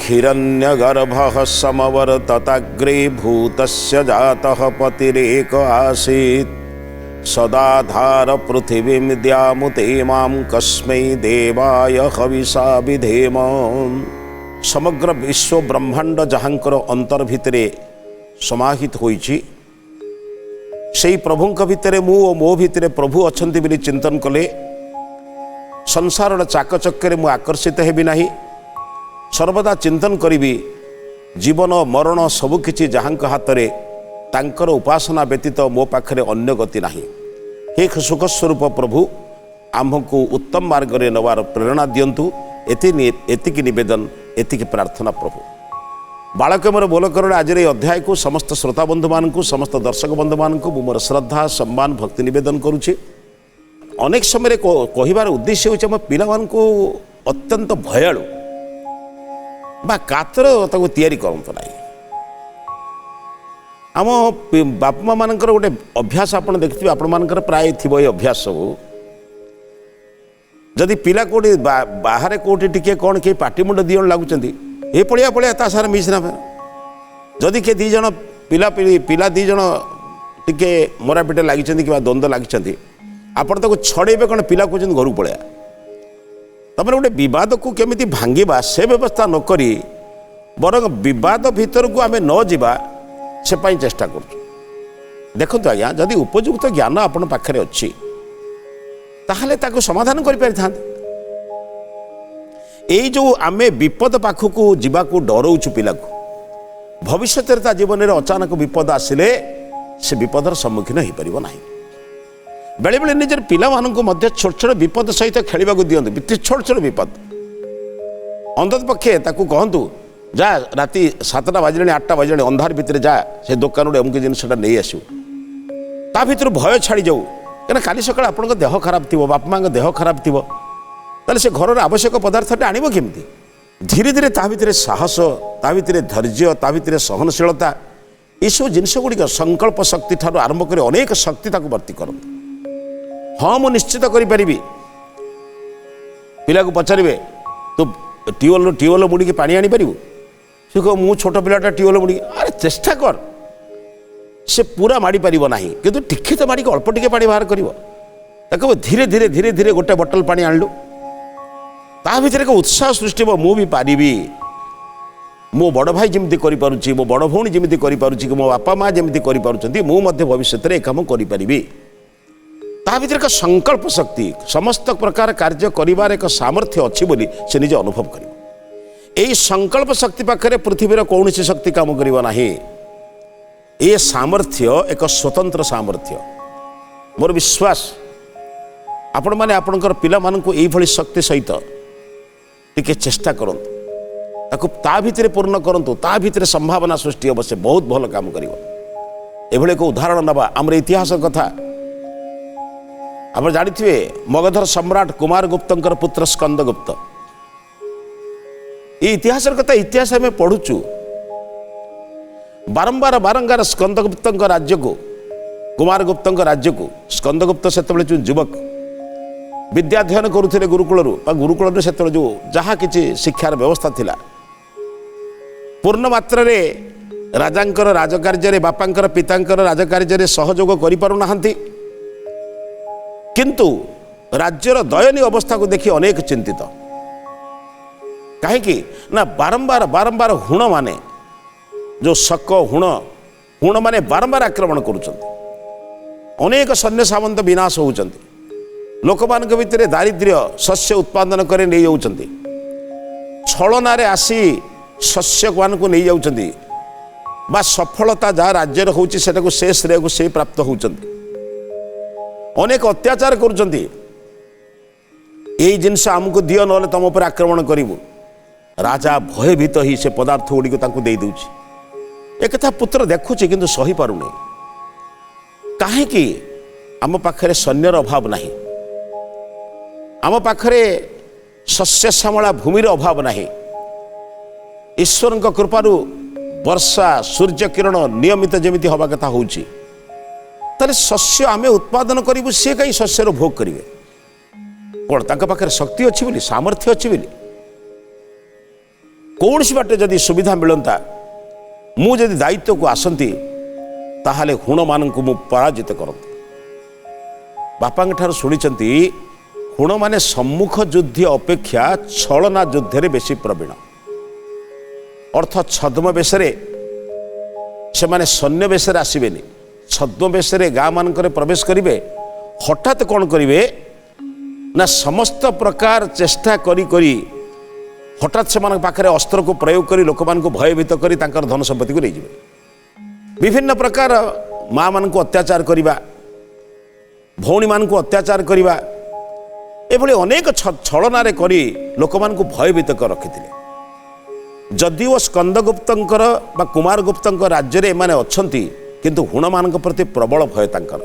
हिरण्यगर्भः समवर्तताग्रे भूतस्य जातः पतिरेक आसीत् सदाधार पृथिवीं द्यामुते मां कस्मै देवाय हविषा विधेम। समग्र विश्व ब्रह्मांड जहाँकर अंतर भितरे समाहित होइछि सेई प्रभुंक भितरे मु ओ मो भितरे प्रभु अछंती बोली चिंतन कले संसार चाकचक्य मु आकर्षित हेबि नाही। सर्वदा चिंतन करी जीवन मरण सबुकिछि जहाँक हाथ में तांकर उपासना व्यतीत मो पाखरे अन्य गति नाही। हे सुखस्वरूप प्रभु आम्भको उत्तम मार्ग रे नवार प्रेरणा दियंतु एतिकी निवेदन एतिकी प्रार्थना। प्रभु बालक मोर बोलकर आज अध्याय को समस्त श्रोता बंधु मान समस्त दर्शक बंधु मान मोर श्रद्धा सम्मान भक्ति निवेदन करुचे। अनेक समय कहबार उद्देश्य होचे पिला मानकु अत्यंत भयालु बा कातर ताको तैयारी करंत नाही। आम बाप माँ मानकर गोटे अभ्यास आप देखिए आपण मानकर प्राय थी अभ्यास सब जदि पिला कोटी बाहर कोटी टिके कौन किए पाटिमुंड दी जन लगुंट ये पड़िया पड़िया ता सारा मिसना जदि किए दीज पिला पिला दीज टिके मरा पिटे लगी कि द्वंद्व लगी आपड़ ताको छड़ेबे कौन पिला कहते घर पलैया तमें गोटे बद को केमी भांगा से व्यवस्था नक बर बद भीतर को आम न जा से चेष्टा कर। देखो आज्ञा जदि उपयुक्त ज्ञान आपण पाखे अच्छी ताहले ताको समाधान कर पारि था। यही जो आमे विपद पाखक जावाक डराऊँ पिला को भविष्य जीवन में अचानक विपद आसिले से विपदर सम्मुखीन हो पार ना। बेले बेले निजर पिला मानक छोट छोट विपद सहित खेलवा दिंतु छोट छोट विपद अंत पक्षे ताकू कहतु जा राति 7टा बाजिले 8टा बाजिले अंधार भितर जा से दुकान अमुक जिनसा नहीं आसू ता भर भय छाड़ी जाऊ कहीं काली सकाल आपन देह खराब थी बाप माँ देह खराब थी ताले से घर आवश्यक पदार्थ आणव केमती धीरे धीरे ता भीतर साहस ता भीतर धैर्य ता भीतर सहनशीलता यू जिनस गुड़िक संकल्प शक्ति ठार आरंभ कर अनेक शक्ति भर्ती करते। हाँ मु निश्चित करी पिला को पचारे तू ट्यूबवेल बुड़ी पानी आनी पारू से कह मु छोट पिलाटा ट्यूबवेल बुड़ी अरे चेष्टा कर से पूरा माड़ी पार ना कि टिके तो माड़ी अल्प टिके पानी बाहर कर धीरे धीरे धीरे धीरे गोटे बोतल पानी आणलु ता भीतर एक उत्साह सृष्टि मु भी पारिबी मो बड़ भाई जमी करुँची मो बड़ भौणी जमी करुँची मो बापा माँ जमी कर भविष्य में काम करी ता भीतर एक संकल्प शक्ति समस्त प्रकार कार्य करिवार एक सामर्थ्य अच्छी बोली से निजे अनुभव कर। यही संकल्प शक्ति पाखे पृथ्वीर कौन शक्ति काम करिबा नाही। ये सामर्थ्य एक स्वतंत्र सामर्थ्य मोर विश्वास आपण माने आपणकर पिला मानकु एई भली शक्ति सहित टिके चेष्टा करंतु ताकु ता भीतर पूर्ण करंतु ता भीतर संभावना सृष्टि हम से बहुत भल काम करिवो। एभली एक उदाहरण नबा आमर इतिहास कथा आप जानिथिबे मगधर सम्राट कुमार गुप्तंकर पुत्र स्कंदगुप्त ये इतिहास कथा इतिहास आम पढ़ुचु बारंबार बारंबार स्कंदगुप्त राज्य को कुमार गुप्त राज्य को स्कंदगुप्त से जो युवक विद्याध्ययन करुले गुरुकुल से जो जहाँ किसी शिक्षार व्यवस्था थिला पूर्ण मात्रा रे राजांकर राजकार्य बापांकर पितांकर राजकार्य सहयोग करि पारु नाहंती किंतु राज्यर दयनीय अवस्था को देखि अनेक चिंतित कहीं ना बारंबार बारंबार हुण माने जो शक हुण माने बारंबार आक्रमण करुछंती अनेक सैन्य सामंत विनाश होउछंती लोक मानक भितर दारिद्र्य शस्य उत्पादन करे नहीं जाउछंती छलना रे आसी शस्य को नहीं जाउछंती बा सफलता जहाँ राज्य होउछि सेटा को से श्रेय को से प्राप्त होउछंती अनेक अत्याचार करुछंती यही जिनस आमको दियो न तुम उपर आक्रमण करिवु राजा भयभीत ही से पदार्थ गुड़ी को दे दूची एक कथा पुत्र देखुची किंतु सही पारुनी कहीं आम पाखरे सैन्यर अभाव नहीं आम पाखरे शस्य श्यामला भूमिर अभाव नहीं ईश्वर कृपारू वर्षा सूर्य किरण नियमित जमी हवा कथा होची ताले शस्य आमे उत्पादन करूँ सी कहीं शस्यर भोग करेंगे कौन तांका पाखरे शक्ति अच्छी बोली सामर्थ्य अच्छी बोली कौन सी बाटे जदि सुविधा मिलता मु जदि दायित्व को आसती ताहले हुण मान को मु पराजित करती। बापा ठार शुणी हुण माने सम्मुख युद्ध अपेक्षा छलना युद्ध बेसी प्रवीण। अर्थ छद्म बेशरे से माने सैन्य बेशरे आसबेनि, छद्म बेशरे गाँ मानक प्रवेश करेंगे। हठात कौन करेंगे ना समस्त प्रकार चेष्टा करी करी हठात से पाखे अस्त्र को प्रयोग कर लोक मान भयभीत कर धन संपत्ति को नहीं। विभिन्न प्रकार माँ मान अत्याचार करवा, भौणी मान अत्याचार करवा, एभली अनेक छलनारे करी लोक मान भयभीत कर रखी। जदिओ स्कंदगुप्त कुमार गुप्त राज्य में एमाने अच्छंती किंतु हुण मान प्रति प्रबल भय तांकर।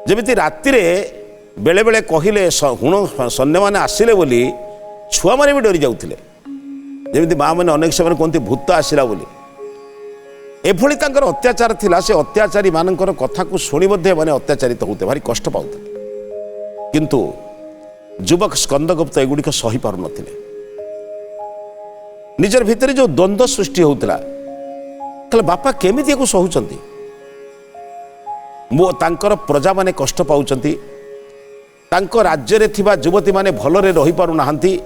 जेमिति राति बेले बेले कहले हुण सैन्य मैंने आसिले बोली छुआ मैंने भी डरी जाउथिले। जेमिति माँ मैंने अनेक समय कहते भूत आसला बोली। एभली तांकर अत्याचार थिला। से अत्याचारी मानकर कथा को शुणी माने अत्याचारित होते भारी कष्ट पाउते। किंतु युवक स्कंदगुप्त एगुड़िक सही पारु नथिले। निजर भितर जो द्वंद्व सृष्टि होता कहे बापा केमिति को सहूचंती, मो तांकर प्रजा माने कष्ट पाउचंती, तांको राज्य रे थिबा युवती माने भलरे रही पारु नाहंती,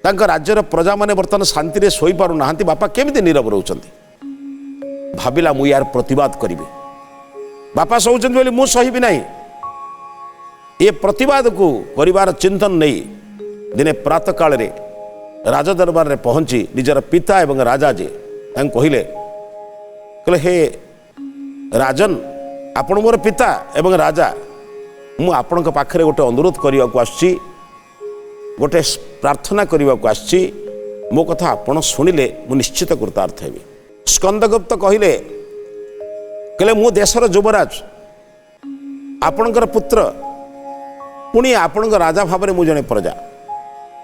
तांको राज्यर प्रजा माने वर्तमान शांति रे सोई पारु नाहंती। बापा केमिति नीरव रहउचंती। भाबिला मु यार प्रतिवाद करिवे। बापा सहूचंती बोली मु सहिबि नाही। ये प्रतिवाद को करिवार चिंतन नहीं दिने प्रातः काल रे राजा दरबार रे पहुंची निजर पिता एवं राजा जी कहले हे राजन आपण मोर पिता एवं राजा मु आपण पाखरे गोटे अनुरोध करने को आसछि, गोटे प्रार्थना करने को आसछि। मो कथा आपण शुणिले मु निश्चित कृतार्थ हेबी। स्कंदगुप्त कहले मु देशर युवराज आपणकर पुत्र पुणी आपणकर राजा भाव में मु जने प्रजा।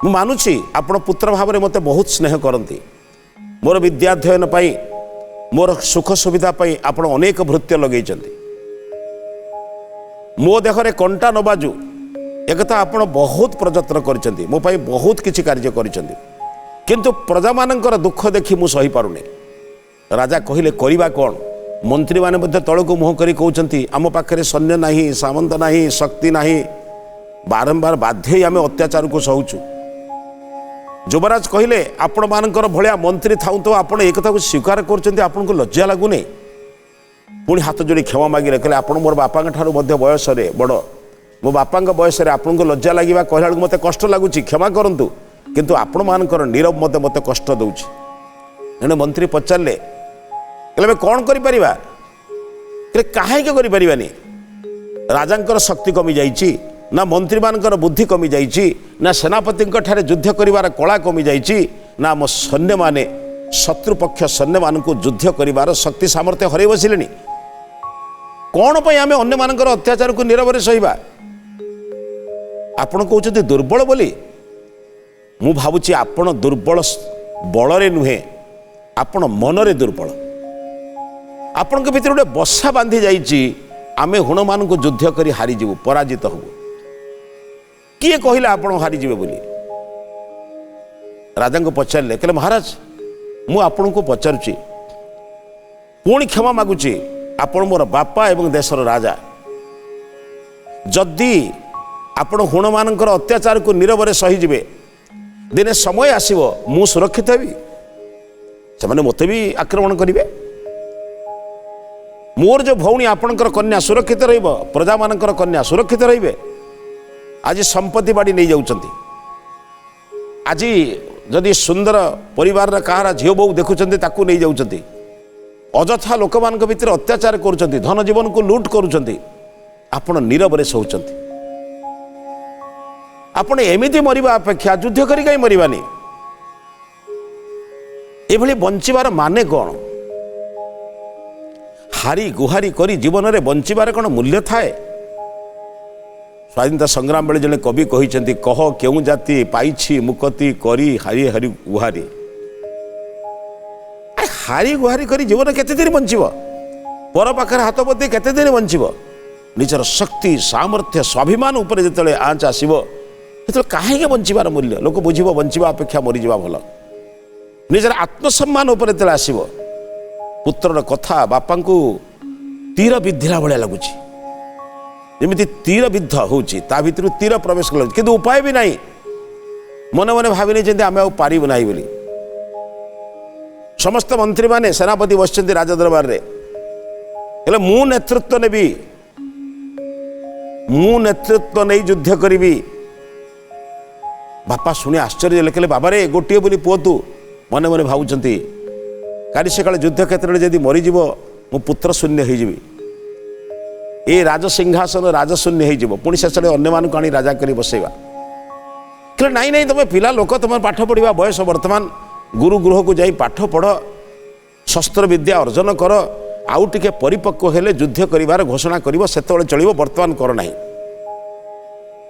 मु मानुछि आपण पुत्र भाव में मते बहुत स्नेह करती। मोर विद्याध्ययन पाई मोर सुख सुविधा पाई आपण अनेक भृत्य लगे। मो देहरे कंटा न बाजू एकथा आपण बहुत प्रयत्न कर मो पाई बहुत किछि कार्य करिसेंती, किंतु प्रजा मानकर दुख देखि मु सही पारुने। राजा कहिले करिबा कोन? मंत्री माने मध्य तळको मुह करी कहउचंती आम पाखरे सैन्य नाही, सामंत नाही, शक्ति नाही, बारंबार बाध्य आम अत्याचार को सहूचु। युवराज कहले आपण मानकर भलिया मंत्री थाउ तो आपण एक कथा को स्वीकार करचंती, आपन को लज्जा लागुने? पुणी हाथ जोड़ी क्षमा मागिले कहले आपण मोर बापा ठारू मध्य बयस रे बड़, मो बापा बयस रे आपन को लज्जा लागिबा कहला बेलू मते कष्ट लागुची, क्षमा करंतु, किंतु आपण मानकर नीरव मते मते कष्ट दउची। एने मंत्री पचारले कहले कौन करि परिबा? कहले काहे के करि परिबानी? राजांकर शक्ति कमी जाइची ना, मंत्री मानकर बुद्धि कमी जाइची ना, सेनापति ठारे युद्ध करिवार कला कमी जाइची ना, मो सैन्य माने शत्रुपक्ष सैन्य मान को युद्ध करिवार शक्ति सामर्थ्य हरई बसिलेनी। कौन पई आमे अन्य मानकर अत्याचार को नीरव सहिबा? आपण कहउछथि दुर्बल बोली। मु भाबुची आपण दुर्बल बलरे नुहे, आपण मनरे दुर्बल। आपण के भितर गोटे बसा बांधी जाइची आमे हुण मान को युद्ध करी हारी जीवु, पराजित होबु। किए कहला आपण हारी जीवे बोली? राजा को पचारे कहले महाराज मु आपण को पचारुची, पुणी क्षमा मागुची, आपण मोर बापा एवं देशर राजा। जदि आपण हुण मानकर अत्याचार को नीरव सही जीवे, दिने समय आसीबो मु सुरक्षित हेबी, सेमाने मते भी आक्रमण करिवे। मोर जो भौणी आपणकर कन्या सुरक्षित रहिबो, प्रजा मानकर कन्या सुरक्षित रहिबे। आज संपत्ति बाड़ी नहीं जाउचंती, आज जदि सुंदर परिवार कहार झील बो देखुंत ताकू नहीं जाउचंती, अजथा लोक मान भितर अत्याचार करुचंती, धन जीवन को लूट करुचंती, आपण नीरव सहउचंती। आपण एमिति मरिबा अपेक्षा युद्ध करी कहीं मरिबानी। एभली बंचिबार माने कौन? हारी गुहारी करी जीवन में बंचिबार कौन मूल्य थाए? स्वाधीनता संग्राम बेले जने कवि कहिसेंती कह केउ जाति पाइछि मुकति करी हारी हारी गुहारी। हारी गुहारी करी जीवन केते दिन बंचिब? पर पाखरे हाथ पति केते दिन बंचिब? निजर शक्ति सामर्थ्य स्वाभिमान उपर जेतले आँच आसीबो, सेतले काहे बंचिबार मूल्य लोक बुझिबो। बंचिबा अपेक्षा मरी जीवा भल। निजर आत्मसम्मान उपर जेतेबेले आसिब पुत्रर कथा बापा को तीर विद्धिला भाया लगुच जमी तीर विद्ध होची ता भितर तीर प्रवेश कर कि उपाय भी नहीं मन मन भाविनी जमी आम पारू ना बोली समस्त मंत्री माने सेनापति बस राजदरबार रे मु नेतृत्व नेबी मु नेतृत्व नहीं युद्ध करी बापा शुणी आश्चर्य कहले बाबा रे गोटे बोली पुओ तू मन मन भावुंट काली से काले युद्ध क्षेत्र में जदि मरीज मो पुत्र शून्य हो ए राजसिंहासन राजशून्य हो पुणी शेष अन्य मानक आनी राजा करी बसैवा कहले नाई नाई तुम पिला लोक तुम पाठ पढ़ा बयस वर्तमान गुरु गृह को जाई पाठ पढ़ शस्त्र विद्या अर्जन कर आउ टिके परिपक्व हेले युद्ध करिवार घोषणा करिवो सेतबेले चलिवो वर्तमान कर नाही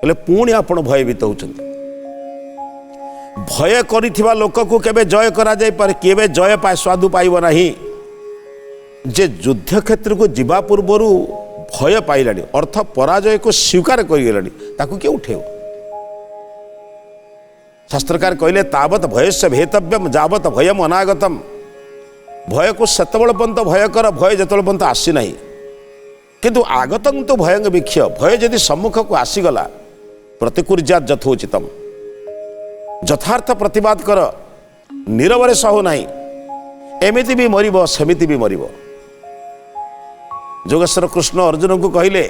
हेले पुणी आपण भयभीत होउछन्ति भय करिथिबा लोक को केबे जय करा जाय पारे केबे जय पाए स्वादु पाइबो नाही जे युद्ध क्षेत्र को जिबा पूर्वरु भय पाइलानी अर्थ पराजय को स्वीकार करिगलानी ताकू के उठेव शास्त्रकार कहले तावत भयस्य भेतव्यम जावत भयम अनागतम भय को सेतबेले पर्यंत भय कर भय जेतबेले पर्यंत आसी नाही किंतु आगतं तो भयंग वीक्ष्य भय यदि सम्मुख को आसीगला प्रतिकुर्यात यथोचितम यथार्थ प्रतिवाद कर नीरवरे सहु नाही एमिति भी मरिबो सेमिति भी मरिबो जोगेश्वर कृष्ण अर्जुन को कहले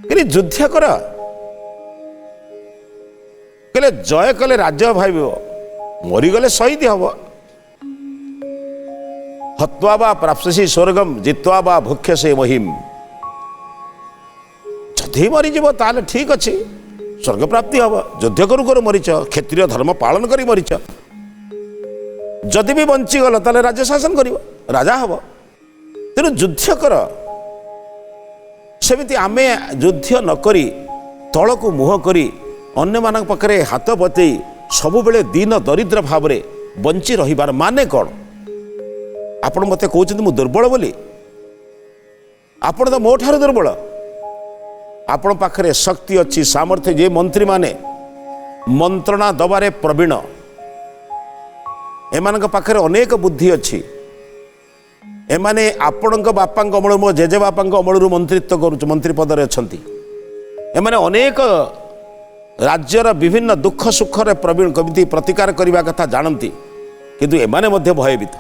कि युद्ध कर कहले जय कले राज्य भाइबो मरीगले शहीद हब हत्वा बा प्राप्स्यसि स्वर्गम जित्वा बा भुक्ष्यसे महिम जदि मरीज ताले ठीक अच्छे स्वर्ग प्राप्ति हम युद्ध करू करू मरीच क्षत्रिय धर्म पालन करी मरीच जदि भी बंचीगल ताले राज्य शासन कर राजा हम तेणु युद्ध कर सेमिति आमे युद्ध नकरी तल को मुह करी अन्य मान पाखे हाथ बतई सबु बेले दीन दरिद्र भाव में बंची रहिबार माने कौन आपण मते कहते मु दुर्बल बोली आपण तो मो ठार दुर्बल आपण पाखरे शक्ति अच्छी सामर्थ्य जे मंत्री माने मंत्रणा दबारे प्रवीण एमान पाखरे अनेक बुद्धि अच्छी एमाने आपण बापा अमल मो जेजे बापा अमलू मंत्रित्व करुच मंत्री पदरे अच्छी एमाने अनेक राज्यर विभिन्न दुख सुख रे प्रवीण कमिति प्रतिकार करने कथा जानती किंतु एमाने मध्य भयभीत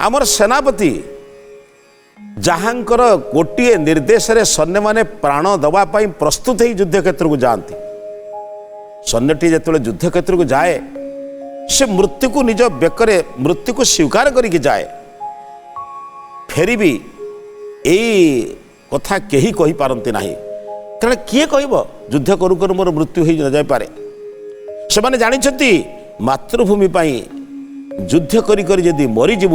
आमर सेनापति जहाँकर गोटे निर्देश रे सैन्य माने प्राण दवाई प्रस्तुत ही युद्ध क्षेत्र को जाती सैन्यटी जो युद्ध क्षेत्र को जाए से मृत्यु को निज बेकरे मृत्यु को स्वीकार करके जाए फेरी भी यही कथा कहीं कही पारती नहीं कारण किए कह युद्ध करू करू मोर मृत्यु हो न जाए से माने जानिछंती मातृभूमि पाई युद्ध करी करी यदि मरीजु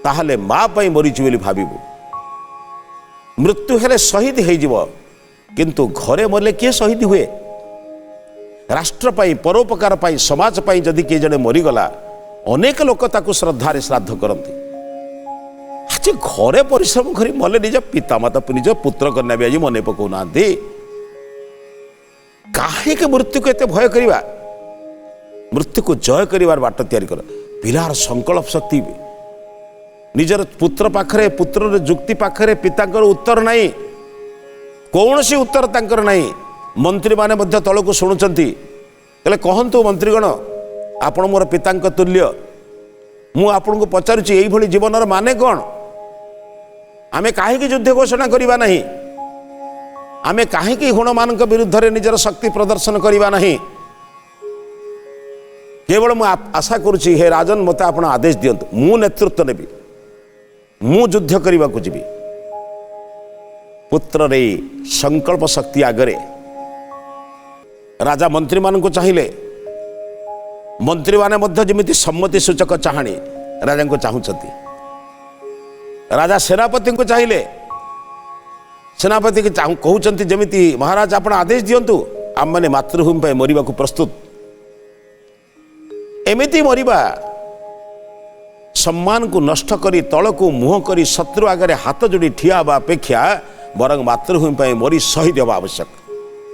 ताहले माँ पाई मरीचु बोली भाविबु मृत्यु हेले शहीद हो किंतु घरे मरले किए शहीद हुए राष्ट्र पाई परोपकार पाई समाज पाई जदि किए जड़े मरीगला अनेक लोक ताकू श्रद्धार श्राद्ध करती आज घरे परिश्रम करी मले निज पितामाता निज पुत्र कन्या भी आज मन पकाउना कहीं मृत्यु को एत भय करवा मृत्यु को जय कर बाट तैयारी कर पिलार संकल्प शक्ति निजर पुत्र पाखरे पुत्र जुक्ति पाखरे पिता उत्तर नहीं कौन सी उत्तर तांकर नहीं मंत्री माने मध्य तल को शुणुंट कहतु मंत्रीगण आपण मोर पिता तुल्य मु आपन को पचारुची यही भली जीवन माने कौन आमे काहे युद्ध घोषणा करिबा नहीं आमे काहे हुण मान विरुद्ध रे निजर शक्ति प्रदर्शन करिबा नहीं केवल मु आशा करुची हे राजन मते आपण आदेश दियंतु मु नेतृत्व नेबी मु युद्ध करने को जीवी पुत्र रे संकल्प शक्ति आगरे राजा मंत्री मान को चाहिए मंत्री माने मध्य जमिति सम्मति सूचक चाहाणी राजा को चाहूँगी राजा सेनापति को चाहिए सेनापति कहते जमिति महाराज आपण आदेश दियंतु आम मैंने मातृभूमि मरिबा को प्रस्तुत एमिति मरिबा सम्मान को नष्ट करी तल को मुह करी शत्रु आगे हाथ जोड़ी ठिया हवा अपेक्षा बरंग मातृभूमि मरी शहीद हवा आवश्यक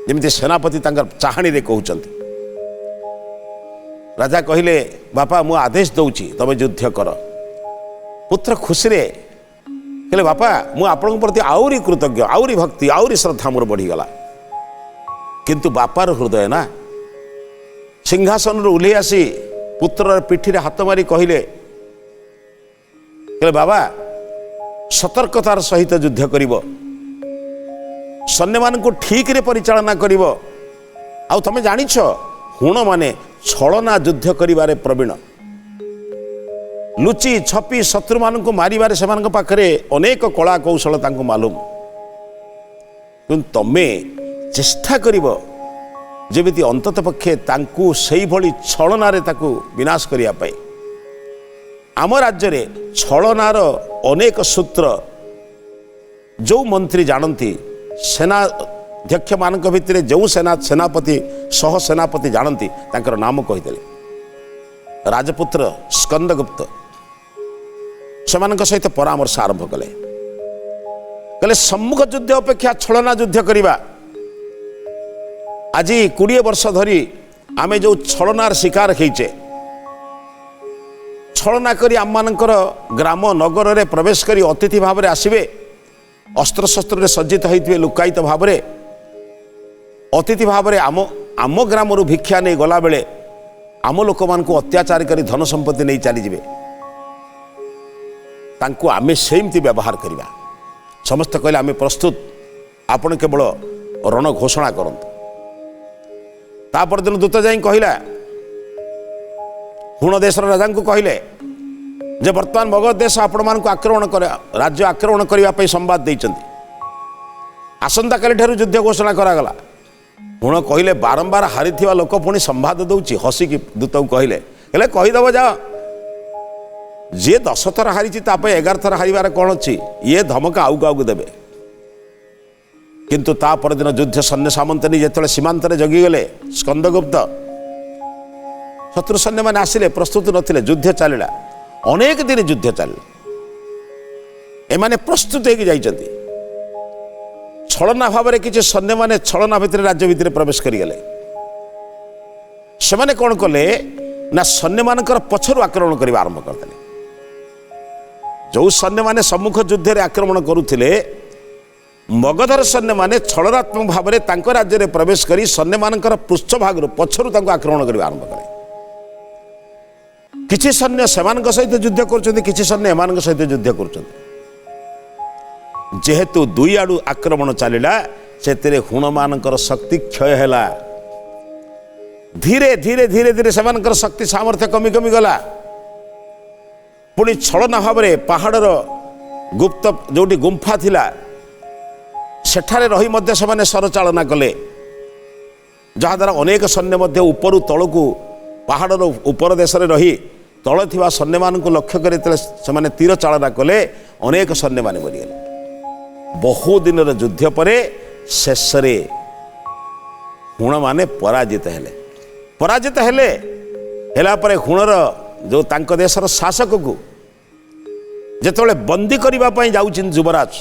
जमी सेनापति चाहाणी रे कहते राजा कहले बापा मु आदेश दौची तमे युद्ध कर। पुत्र खुशी रे कहले बापा मु आपन प्रति आउरी कृतज्ञ आउरी भक्ति आउरी श्रद्धा मोर बढ़ीगला। किंतु बापार हृदय ना सिंहासन उल्हे आसी पुत्र पिठी रे हाथ मारी कहले बाबा सतर्कतार सहित युद्ध करिवो सैन्य मान को ठीक रे परिचालना करिवो। आउ तमे जानिछ हुण माने छलना युद्ध करिवारे प्रवीण लुचि छपी शत्रु मान को मारिबारे सेमान पाखरे अनेक कला कौशल तांको मालूम। किंतु तमे चेष्टा करिवो जेमिति अंतत पक्षे तांको सेई भली छलनारे ताकू विनाश करिया पाई। आम राज्य रे छलनार अनेक सूत्र जो मंत्री जानती सेनाध्यक्ष मान भितर जो सेनापति सह सेनापति जानती तांकर नाम कहीदेले राजपुत्र स्कंदगुप्त से सहित परामर्श आरंभ कले सम्मुख युद्ध अपेक्षा छलना युद्ध करवा। आज 20 वर्ष धरी आमे जो छलनार शिकार होइचे छलना करी आम मानकर ग्राम नगर रे प्रवेश करी अतिथि भाव में आसबे अस्त्र शस्त्र रे सज्जित होइतिबे लुकायित भाव में अतिथि भाव में आम ग्राम रु भिक्षा नहीं गला बेले आम लोक मान को अत्याचार करी धन संपत्ति नहीं चली जिवे तांको आमे सेमती व्यवहार करिबा। समस्त कहले आमे प्रस्तुत आपण केवल रण घोषणा करंतु। तापर दिन दूत जाई कहिला हुण देशर राजा को कहले जे वर्तमान मगध देश आपण मान को आक्रमण कर राज्य आक्रमण करने पर संवाद देइचंती आसंता काली ठारू युद्ध घोषणा करागला। हुण कहले बारंबार हारिथिबा लोक पुणी संवाद दउची हसिकी दूत को कहले कहीदेव जा जे 10 थर हारी 11 थर हारिबार कौन अच्छी ये धमक आउ काऊ देवे। किंतु ता परदिन युद्ध सैन्य सामंतनी जो सीमांत जगिगले स्कंदगुप्त शत्रु सैन्य मैंने आसिले प्रस्तुत नथिले युद्ध चलला अनेक दिन युद्ध चलला एमाने प्रस्तुत होगी जाइछंती। छलना भाव में किसी सैन्य मैंने छलना भितर राज्य भितर प्रवेश करिगले सेमाने कौन कले ना सैन्य मानकर पछरु आक्रमण करबा आरंभ करदेले। जो सैन्य माने सम्मुख युद्ध रे आक्रमण करुथिले मगधर सैन्य माने छलनात्मक भाव में तांको राज्य रे प्रवेश करी सैन्य मानकर पृष्ठभाग पछरु तांको आक्रमण करबा आरंभ कले। किछि सैन्य सेमानक सहित युद्ध करछन्ति किछि सैन्य एमानक सहित युद्ध करछन्ति। जेहेतु दुई आडू आक्रमण चलिला सेतिरे हुण मानकर शक्ति क्षय हैला। धीरे धीरे धीरे धीरे सेमानकर शक्ति सामर्थ्य कमी कमी गला। पुणी छलना भाव में पहाड़र गुप्त जोटी गुंफा थिला सेठारे रही मध्य सेमाने सरचालना कले जहाद्वारा अनेक सैन्य मध्य उपरु तलकू पहाड़र उपर देश रे रही तल थिबा सैन्य मान को लक्ष्य कर सेमाने तीर चालना कले अनेक सैन्य माने मरिगले। बहु दिन युद्ध पर शेष हुण माने पराजित हेले हेला परे हुणर जो तांको देशर शासक को जेतबेले बंदी करिबा पई जाउछिन युवराज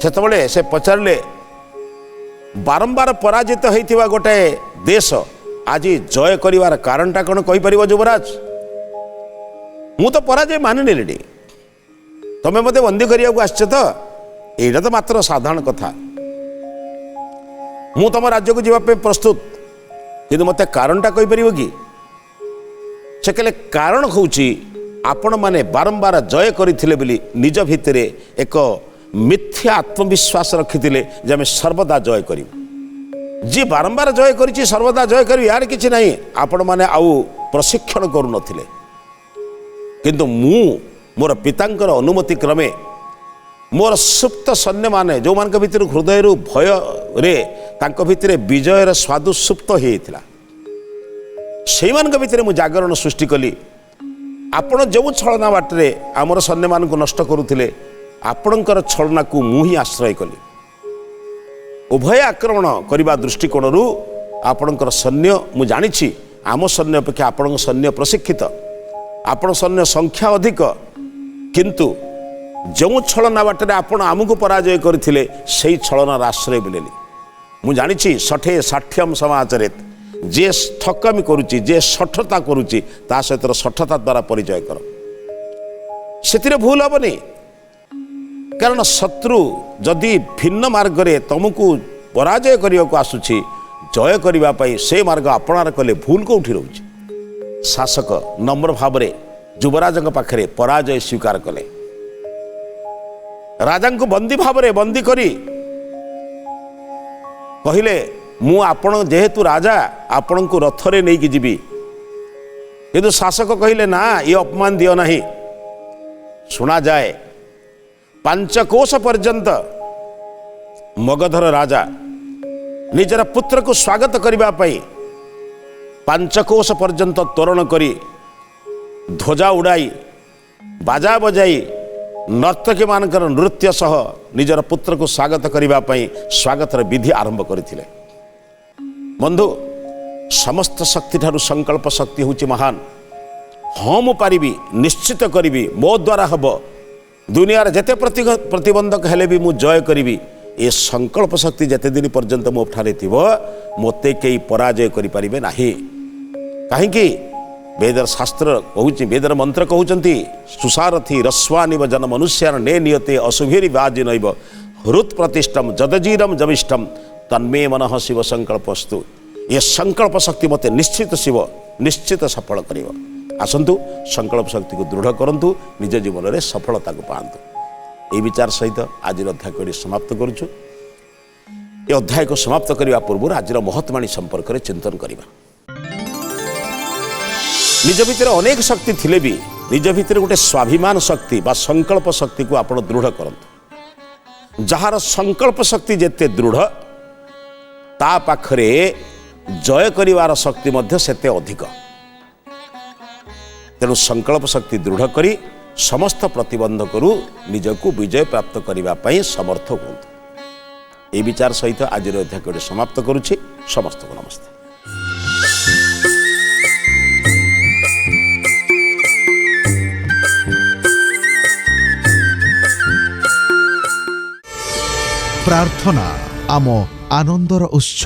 सेतबेले से पचारले बारंबार पराजित होइथिबा गोटे देश आज जय करिवार कारणटा कोन कहि परिबो युवराज? मु तो पराजय मानि नेलिडी तमे मते बंदी करिया को आछछ तो एटा तो मात्र साधारण कथा। मु तम राज्य को जीवा पे प्रस्तुत किंतु मते कारणटा कहि परिबो कि? से कहले कारण होउची आपण माने बारंबार जय करथिले बोली निज भितरे एक मिथ्या आत्मविश्वास रखिथिले जे आमे सर्वदा जय करिवु। जी बारंबार जय करिछि सर्वदा जय करिवु यार किछि नाही आपण माने आउ प्रशिक्षण करू नथिले। किंतु मु मोर पितांकर अनुमति क्रमे मोर सुप्त सैन्य माने जो मान भितर हृदय भय रे तांको भितरे विजयर स्वादु सुप्त होइथिला से भितर मु जागरण सृष्टि कली। आपण जो छलना बाटरे आमर सैन्य मान को नष्ट करुथिले आपणकर छलना को मु ही आश्रय कली। उभय आक्रमण करने दृष्टिकोण आपणकर सैन्य मु जानिछि आम सैन्य अपेक्षा आपण सैन्य प्रशिक्षित आपण सैन्य संख्या अधिक किंतु जो छलना बाटरे आपण आमको पराजय करथिले सेही छलनार आश्रय बिलेली। मु जानिछि सठे साठ्यम समाचरेत जे ठकामी करुच्ची जे शठता करुच्ची ता सहित शठता द्वारा परिचय कर से भूल हेनी कारण शत्रु जदि भिन्न मार्ग रे तुमको पराजय करने को आसुची जय करने से मार्ग आपणार कले भूल कौटी रोचे शासक नम्र भाव में युवराज पाखे पराजय स्वीकार कले राजा को बंदी भाव में बंदी करी कहले मु आपण जेहेतु राजा आपण को रथरे नहीं कि जीवी किंतु शासक कहले ना ये अपमान दियो नहीं सुना जाए 5 कोश पर्यंत मगधर राजा निजर पुत्र को स्वागत करने 5 कोश पर्यंत तोरण करी ध्वजा उड़ाई बाजा बजाई नर्तकी मानकर नृत्य सह निजर पुत्र को स्वागत करने स्वागतर विधि आरंभ करथिले। बंधु समस्त शक्ति ठारू संकल्प शक्ति होची महान हाँ मु पारिबी निश्चित करी मो द्वारा हम दुनिया जेते प्रतिबंधक हेले भी मु जय करी ये संकल्प शक्ति जेते दिन पर्यंत मो ठारे थिबो मोते केई पराजय करि परिबे नाही काहेकि वेदर शास्त्र कहूँ वेदर मंत्र कहते सुसारथी रस्वानिव जन मनुष्यार ने नियते अशुभिरी बाजी नैव हृत प्रतिष्ठम जदजीरम जमिष्ठम तन्मे मन शिव संकल्पस्तु ये संकल्प शक्ति मते निश्चित शिव निश्चित सफल कर आसतु संकल्प शक्ति को दृढ़ करंतु निज जीवन में सफलता को पातु ये विचार सहित आज अध्याय को समाप्त करुचु ये अध्याय को समाप्त करने पूर्व आज महत्वाणी संपर्क में चिंतन करवा निज भितर अनेक शक्ति थिले भी निज भितर गोटे स्वाभिमान शक्ति बा संकल्प शक्ति को आपण दृढ़ करंतु जहार संकल्प शक्ति जेते दृढ़ ता पाखरे जय करिवार शक्ति मध्य सेते अधिक तेणु संकल्प शक्ति दृढ़ करी समस्त प्रतिबंधकरू निजको विजय प्राप्त करने समर्थ हुंतु ये विचार सहित आज अध्याय को समाप्त करुछि समस्त को नमस्ते। प्रार्थना आम आनंदर उत्स।